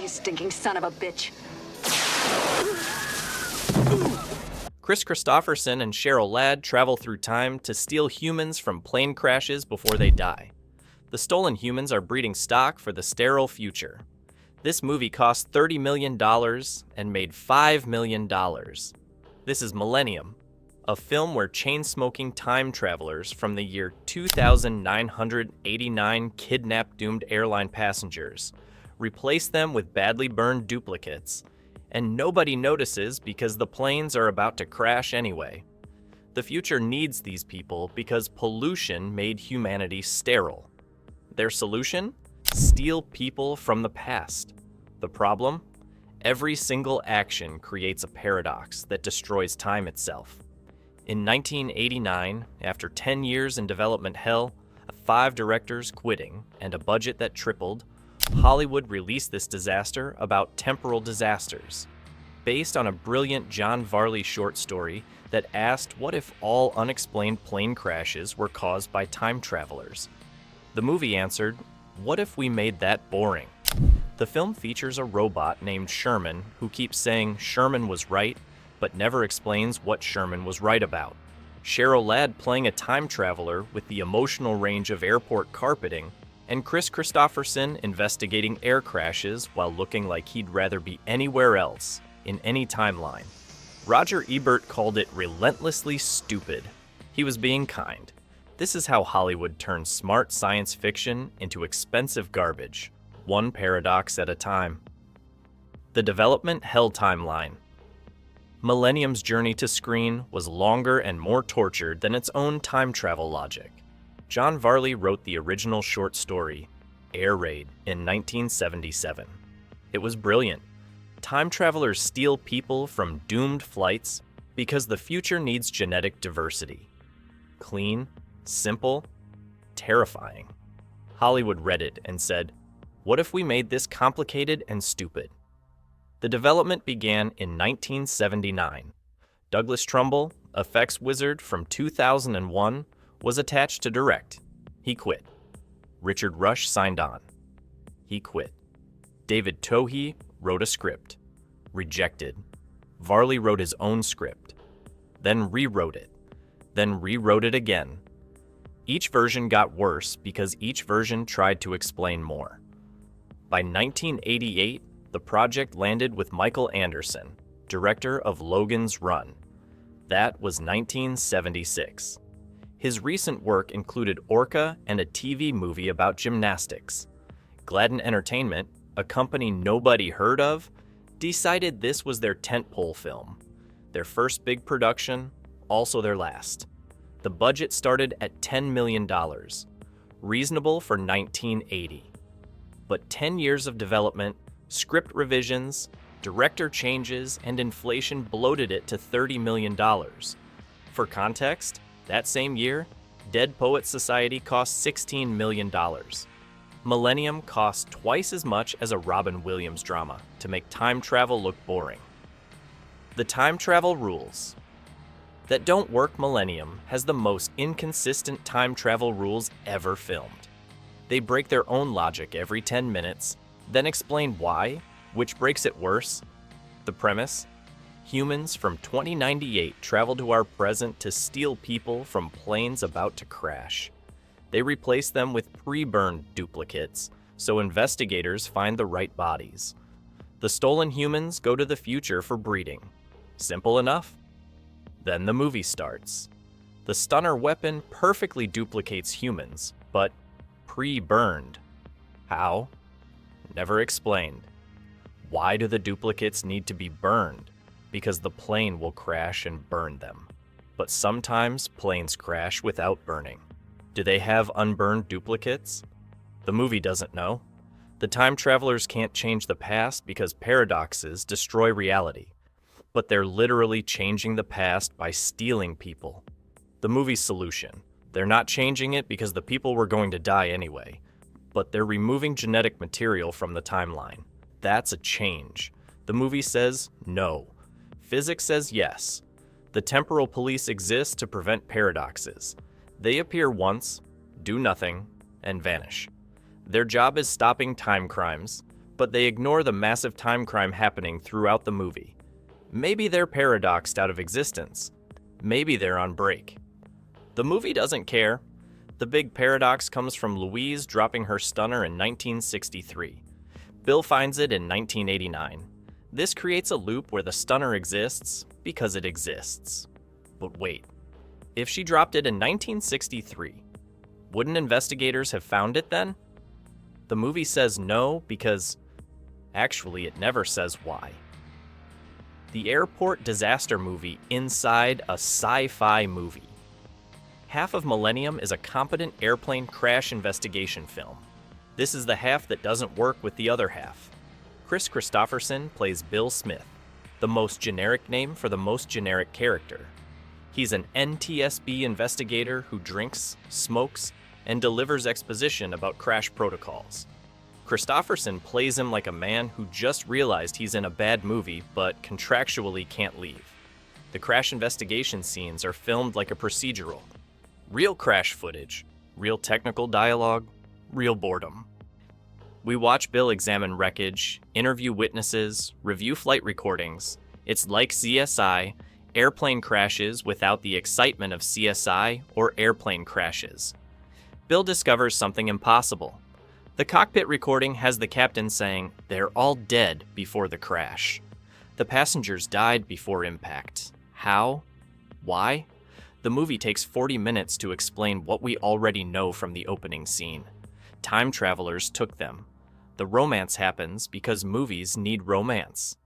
you stinking son of a bitch. Chris Christopherson and Cheryl Ladd travel through time to steal humans from plane crashes before they die. The stolen humans are breeding stock for the sterile future. This movie cost $30 million and made $5 million. This is Millennium, a film where chain-smoking time travelers from the year 2989 kidnap doomed airline passengers, replace them with badly burned duplicates, and nobody notices because the planes are about to crash anyway. The future needs these people because pollution made humanity sterile. Their solution? Steal people from the past. The problem? Every single action creates a paradox that destroys time itself. In 1989, after 10 years in development hell, 5 directors quitting, and a budget that tripled, Hollywood released this disaster about temporal disasters, based on a brilliant John Varley short story that asked what if all unexplained plane crashes were caused by time travelers. The movie answered, what if we made that boring? The film features a robot named Sherman who keeps saying Sherman was right, but never explains what Sherman was right about. Cheryl Ladd playing a time traveler with the emotional range of airport carpeting, and Chris Christopherson investigating air crashes while looking like he'd rather be anywhere else, in any timeline. Roger Ebert called it relentlessly stupid. He was being kind. This is how Hollywood turns smart science fiction into expensive garbage, one paradox at a time. The development hell timeline. Millennium's journey to screen was longer and more tortured than its own time travel logic. John Varley wrote the original short story, Air Raid, in 1977. It was brilliant. Time travelers steal people from doomed flights because the future needs genetic diversity. Clean, simple, terrifying. Hollywood read it and said, what if we made this complicated and stupid? The development began in 1979. Douglas Trumbull, effects wizard from 2001, was attached to direct. He quit. Richard Rush signed on. He quit. David Tohe wrote a script. Rejected. Varley wrote his own script. Then rewrote it. Then rewrote it again. Each version got worse because each version tried to explain more. By 1988, the project landed with Michael Anderson, director of Logan's Run. That was 1976. His recent work included Orca and a TV movie about gymnastics. Gladden Entertainment, a company nobody heard of, decided this was their tentpole film. Their first big production, also their last. The budget started at $10 million, reasonable for 1980. But 10 years of development, script revisions, director changes, and inflation bloated it to $30 million. For context, that same year, Dead Poets Society cost $16 million. Millennium cost twice as much as a Robin Williams drama to make time travel look boring. The time travel rules. That Don't Work Millennium has the most inconsistent time travel rules ever filmed. They break their own logic every 10 minutes, then explain why, which breaks it worse. The premise? Humans from 2098 travel to our present to steal people from planes about to crash. They replace them with pre-burned duplicates, so investigators find the right bodies. The stolen humans go to the future for breeding. Simple enough. Then the movie starts. The stunner weapon perfectly duplicates humans, but pre-burned. How? Never explained. Why do the duplicates need to be burned? Because the plane will crash and burn them. But sometimes planes crash without burning. Do they have unburned duplicates? The movie doesn't know. The time travelers can't change the past because paradoxes destroy reality. But they're literally changing the past by stealing people. The movie's solution. They're not changing it because the people were going to die anyway, but they're removing genetic material from the timeline. That's a change. The movie says no. Physics says yes. The temporal police exist to prevent paradoxes. They appear once, do nothing, and vanish. Their job is stopping time crimes, but they ignore the massive time crime happening throughout the movie. Maybe they're paradoxed out of existence. Maybe they're on break. The movie doesn't care. The big paradox comes from Louise dropping her stunner in 1963. Bill finds it in 1989. This creates a loop where the stunner exists because it exists. But wait, if she dropped it in 1963, wouldn't investigators have found it then? The movie says no because, actually, it never says why. The airport disaster movie inside a sci-fi movie. Half of Millennium is a competent airplane crash investigation film. This is the half that doesn't work with the other half. Chris Christopherson plays Bill Smith, the most generic name for the most generic character. He's an NTSB investigator who drinks, smokes, and delivers exposition about crash protocols. Christopherson plays him like a man who just realized he's in a bad movie but contractually can't leave. The crash investigation scenes are filmed like a procedural. Real crash footage, real technical dialogue, real boredom. We watch Bill examine wreckage, interview witnesses, review flight recordings. It's like CSI, airplane crashes without the excitement of CSI or airplane crashes. Bill discovers something impossible. The cockpit recording has the captain saying, "They're all dead before the crash." The passengers died before impact. How? Why? The movie takes 40 minutes to explain what we already know from the opening scene. Time travelers took them. The romance happens because movies need romance.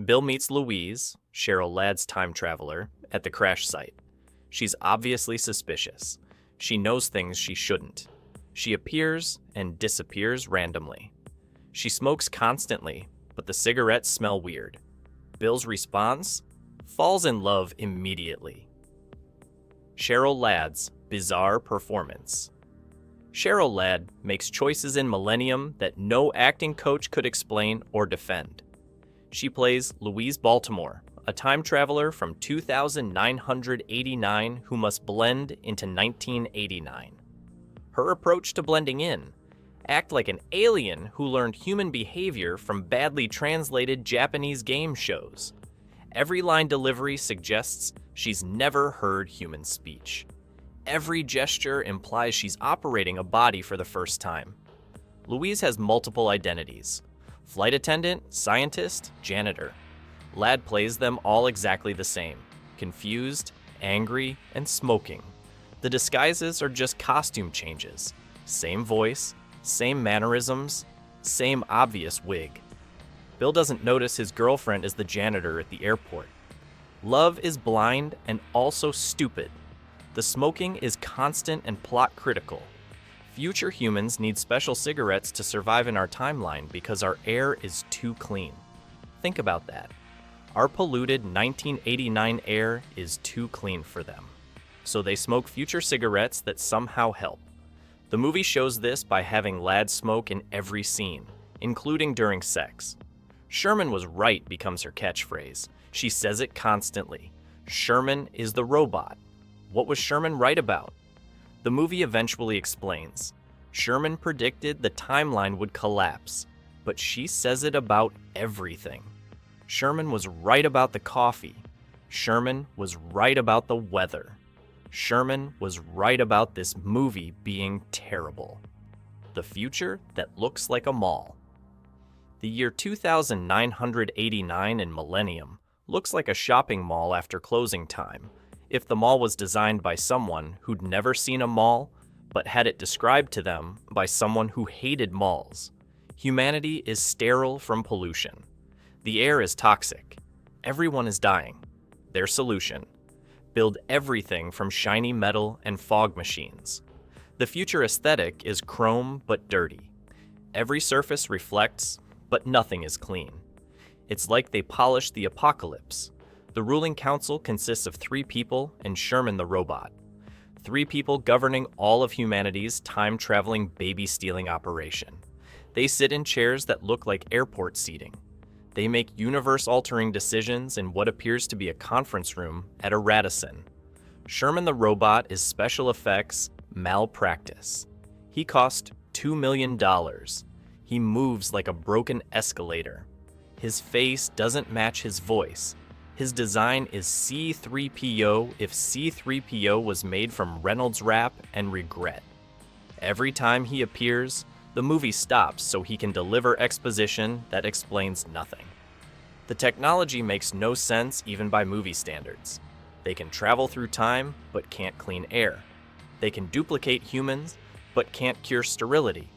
Bill meets Louise, Cheryl Ladd's time traveler, at the crash site. She's obviously suspicious. She knows things she shouldn't. She appears and disappears randomly. She smokes constantly, but the cigarettes smell weird. Bill's response? Falls in love immediately. Cheryl Ladd's bizarre performance. Cheryl Ladd makes choices in Millennium that no acting coach could explain or defend. She plays Louise Baltimore, a time traveler from 2989 who must blend into 1989. Her approach to blending in: act like an alien who learned human behavior from badly translated Japanese game shows. Every line delivery suggests she's never heard human speech. Every gesture implies she's operating a body for the first time. Louise has multiple identities: flight attendant, scientist, janitor. Ladd plays them all exactly the same: confused, angry, and smoking. The disguises are just costume changes. Same voice, same mannerisms, same obvious wig. Bill doesn't notice his girlfriend is the janitor at the airport. Love is blind and also stupid. The smoking is constant and plot critical. Future humans need special cigarettes to survive in our timeline because our air is too clean. Think about that. Our polluted 1989 air is too clean for them. So they smoke future cigarettes that somehow help. The movie shows this by having Ladd smoke in every scene, including during sex. "Sherman was right" becomes her catchphrase. She says it constantly. Sherman is the robot. What was Sherman right about? The movie eventually explains. Sherman predicted the timeline would collapse, but she says it about everything. Sherman was right about the coffee. Sherman was right about the weather. Sherman was right about this movie being terrible. The future that looks like a mall. The year 2989 in Millennium looks like a shopping mall after closing time, if the mall was designed by someone who'd never seen a mall, but had it described to them by someone who hated malls. Humanity is sterile from pollution. The air is toxic. Everyone is dying. Their solution: build everything from shiny metal and fog machines. The future aesthetic is chrome but dirty. Every surface reflects, but nothing is clean. It's like they polished the apocalypse. The ruling council consists of 3 people and Sherman the robot. 3 people governing all of humanity's time-traveling baby-stealing operation. They sit in chairs that look like airport seating. They make universe-altering decisions in what appears to be a conference room at a Radisson. Sherman the robot is special effects malpractice. He cost $2 million. He moves like a broken escalator. His face doesn't match his voice. His design is C-3PO if C-3PO was made from Reynolds Wrap and regret. Every time he appears, the movie stops so he can deliver exposition that explains nothing. The technology makes no sense even by movie standards. They can travel through time, but can't clean air. They can duplicate humans, but can't cure sterility.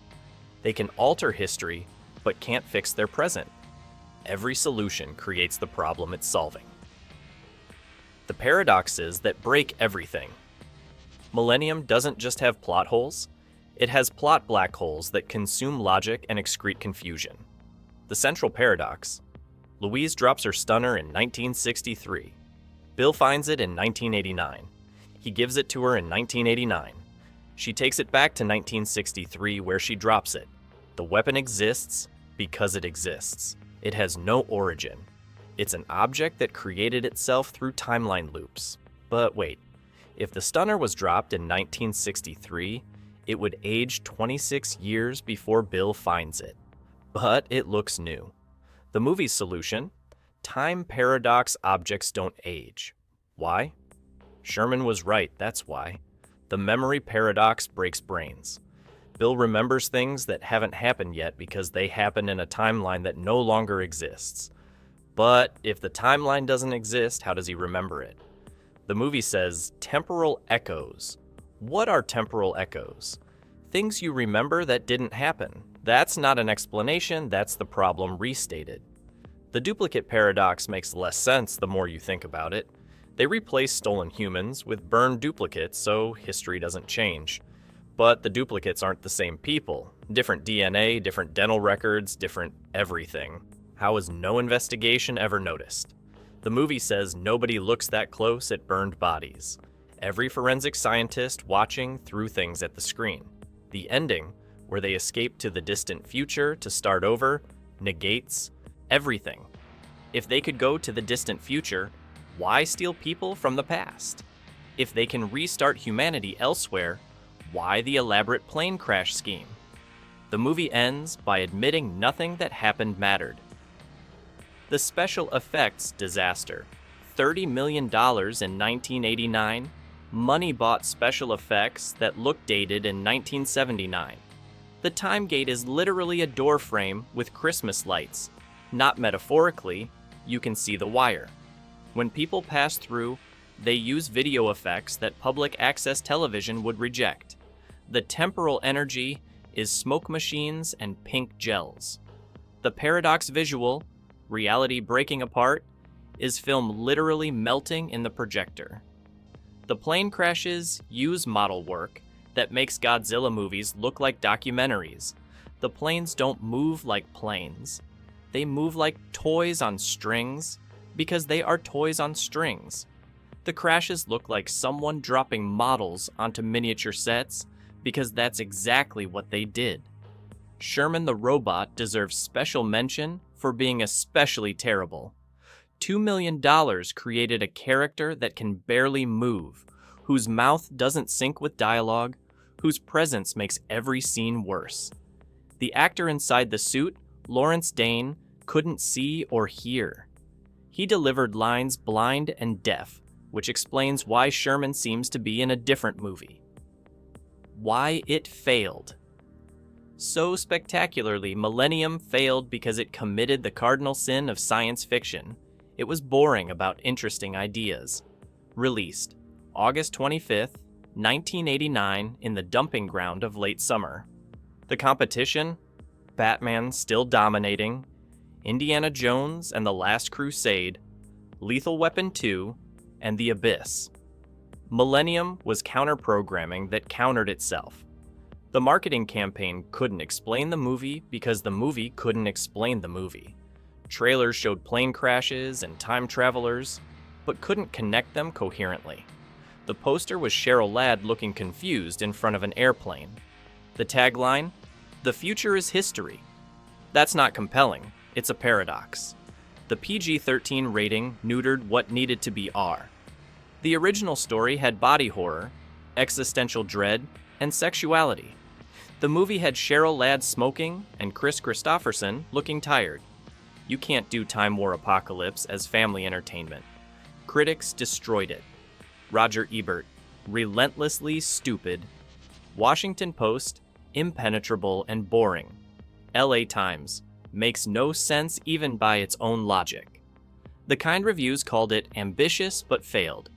They can alter history, but can't fix their present. Every solution creates the problem it's solving. The paradoxes that break everything. Millennium doesn't just have plot holes, it has plot black holes that consume logic and excrete confusion. The central paradox: Louise drops her stunner in 1963. Bill finds it in 1989. He gives it to her in 1989. She takes it back to 1963 where she drops it. The weapon exists because it exists. It has no origin. It's an object that created itself through timeline loops. But wait, if the stunner was dropped in 1963, it would age 26 years before Bill finds it. But it looks new. The movie's solution? Time paradox objects don't age. Why? Sherman was right, that's why. The memory paradox breaks brains. Bill remembers things that haven't happened yet because they happen in a timeline that no longer exists. But if the timeline doesn't exist, how does he remember it? The movie says temporal echoes. What are temporal echoes? Things you remember that didn't happen. That's not an explanation, that's the problem restated. The duplicate paradox makes less sense the more you think about it. They replace stolen humans with burned duplicates, so history doesn't change. But the duplicates aren't the same people. Different DNA, different dental records, different everything. How is no investigation ever noticed? The movie says nobody looks that close at burned bodies. Every forensic scientist watching threw things at the screen. The ending, where they escape to the distant future to start over, negates everything. If they could go to the distant future, why steal people from the past? If they can restart humanity elsewhere, why the elaborate plane crash scheme? The movie ends by admitting nothing that happened mattered. The special effects disaster. $30 million in 1989, money bought special effects that look dated in 1979. The time gate is literally a door frame with Christmas lights. Not metaphorically, you can see the wire. When people pass through, they use video effects that public access television would reject. The temporal energy is smoke machines and pink gels. The paradox visual, reality breaking apart, is film literally melting in the projector. The plane crashes use model work that makes Godzilla movies look like documentaries. The planes don't move like planes. They move like toys on strings because they are toys on strings. The crashes look like someone dropping models onto miniature sets because that's exactly what they did. Sherman the robot deserves special mention for being especially terrible. $2 million created a character that can barely move, whose mouth doesn't sync with dialogue, whose presence makes every scene worse. The actor inside the suit, Lawrence Dane, couldn't see or hear. He delivered lines blind and deaf, which explains why Sherman seems to be in a different movie. Why it failed. So spectacularly, Millennium failed because it committed the cardinal sin of science fiction. It was boring about interesting ideas. Released August 25th, 1989 in the dumping ground of late summer. The competition? Batman still dominating, Indiana Jones and the Last Crusade, Lethal Weapon 2, and The Abyss. Millennium was counter-programming that countered itself. The marketing campaign couldn't explain the movie because the movie couldn't explain the movie. Trailers showed plane crashes and time travelers, but couldn't connect them coherently. The poster was Cheryl Ladd looking confused in front of an airplane. The tagline, "The future is history." That's not compelling, it's a paradox. The PG-13 rating neutered what needed to be R. The original story had body horror, existential dread, and sexuality. The movie had Cheryl Ladd smoking and Chris Christopherson looking tired. You can't do Time War Apocalypse as family entertainment. Critics destroyed it. Roger Ebert, relentlessly stupid. Washington Post, impenetrable and boring. LA Times, makes no sense even by its own logic. The kind reviews called it ambitious but failed.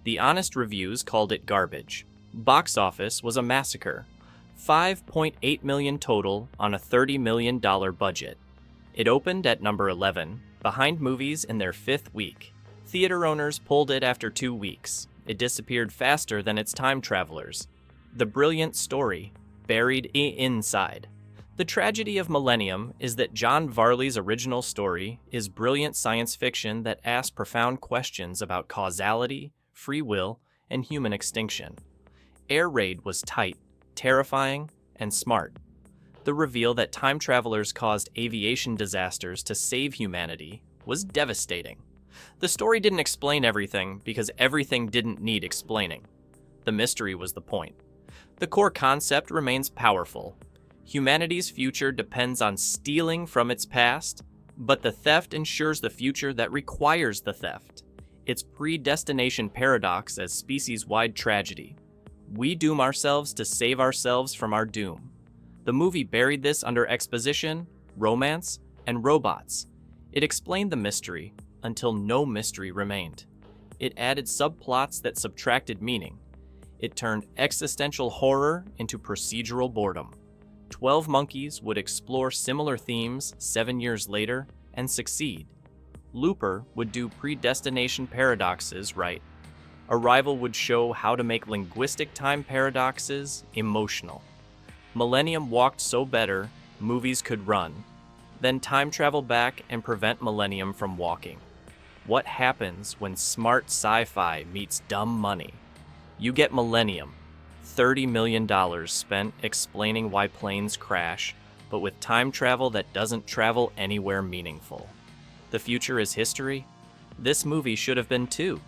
The honest reviews called it garbage. Box office was a massacre. $5.8 million total on a $30 million budget. It opened at number 11, behind movies in their fifth week. Theater owners pulled it after 2 weeks. It disappeared faster than its time travelers. The brilliant story, buried inside. The tragedy of Millennium is that John Varley's original story is brilliant science fiction that asks profound questions about causality, free will, and human extinction. Air Raid was tight, terrifying, and smart. The reveal that time travelers caused aviation disasters to save humanity was devastating. The story didn't explain everything because everything didn't need explaining. The mystery was the point. The core concept remains powerful. Humanity's future depends on stealing from its past, but the theft ensures the future that requires the theft. It's predestination paradox as species-wide tragedy. We doom ourselves to save ourselves from our doom. The movie buried this under exposition, romance, and robots. It explained the mystery until no mystery remained. It added subplots that subtracted meaning. It turned existential horror into procedural boredom. 12 Monkeys would explore similar themes 7 years later and succeed. Looper would do predestination paradoxes right. Arrival would show how to make linguistic time paradoxes emotional. Millennium walked so better, movies could run. Then time travel back and prevent Millennium from walking. What happens when smart sci-fi meets dumb money? You get Millennium, $30 million spent explaining why planes crash, but with time travel that doesn't travel anywhere meaningful. The future is history? This movie should have been too.